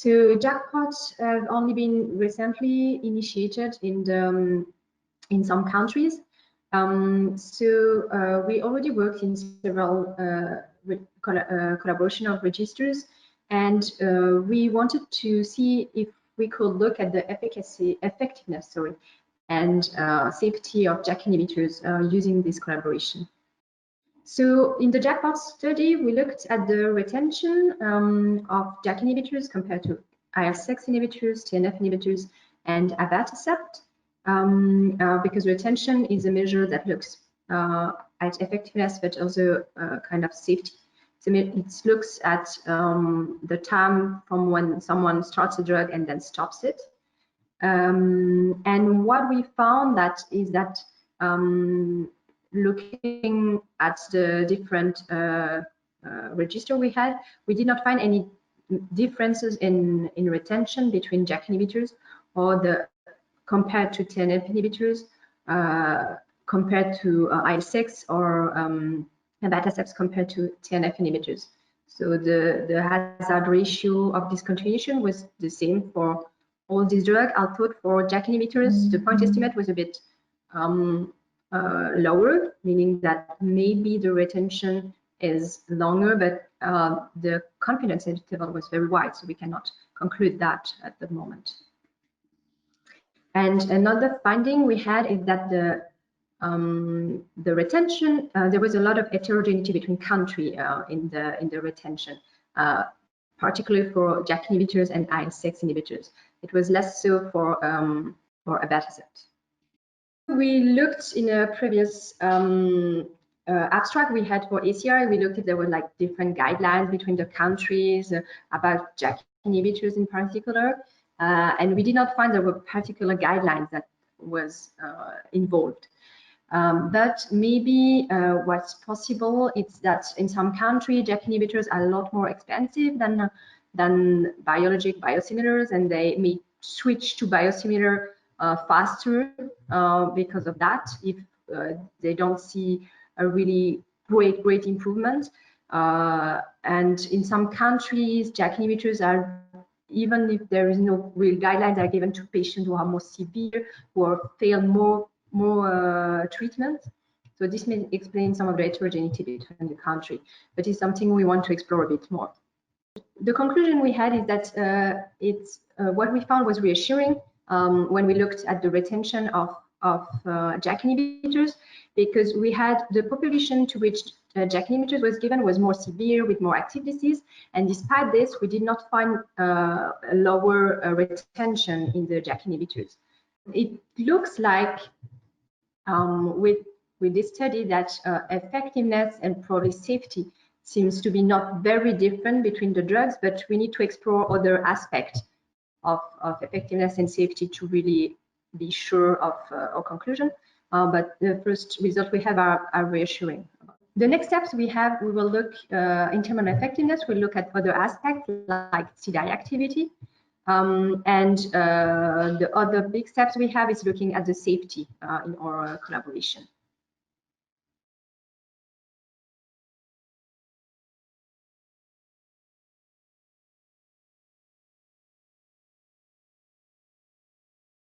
So JAKPOT have only been recently initiated in some countries. We already worked in several collaboration of registers, and we wanted to see if we could look at the effectiveness, and safety of JAK inhibitors using this collaboration. So in the JAKPOT study, we looked at the retention of JAK inhibitors compared to IL-6 inhibitors, TNF inhibitors, and abatacept, because retention is a measure that looks at effectiveness, but also kind of safety. So it looks at the time from when someone starts a drug and then stops it. And what we found is that looking at the different register we had, we did not find any differences in retention between JAK inhibitors or compared to TNF inhibitors, compared to IL-6 or abatacept compared to TNF inhibitors. So the hazard ratio of discontinuation was the same for all these drugs. Although for JAK inhibitors, the point estimate was a bit lower, meaning that maybe the retention is longer, but the confidence interval was very wide, so we cannot conclude that at the moment. And another finding we had is that the retention, there was a lot of heterogeneity between country in the retention, particularly for JAK inhibitors and IL-6 inhibitors. It was less so for abatacept. We looked in a previous abstract we had for ACR. We looked at there were like different guidelines between the countries about JAK inhibitors in particular, and we did not find there were particular guidelines that was involved. But maybe what's possible is that in some countries JAK inhibitors are a lot more expensive than biologic biosimilars, and they may switch to biosimilar faster because of that, if they don't see a really great improvement. And in some countries, JAK inhibitors are, even if there is no real guidelines, are given to patients who are more severe, who are failed more treatment. So this may explain some of the heterogeneity between the country, but it's something we want to explore a bit more. The conclusion we had is that what we found was reassuring when we looked at the retention of JAK inhibitors, because we had the population to which JAK inhibitors was given was more severe with more active disease, and despite this, we did not find a lower retention in the JAK inhibitors. It looks like with this study that effectiveness and probably safety seems to be not very different between the drugs, but we need to explore other aspects of effectiveness and safety to really be sure of our conclusion. But the first results we have are reassuring. The next steps we will look in terms of effectiveness, we'll look at other aspects like CDI activity. And the other big steps we have is looking at the safety in our collaboration.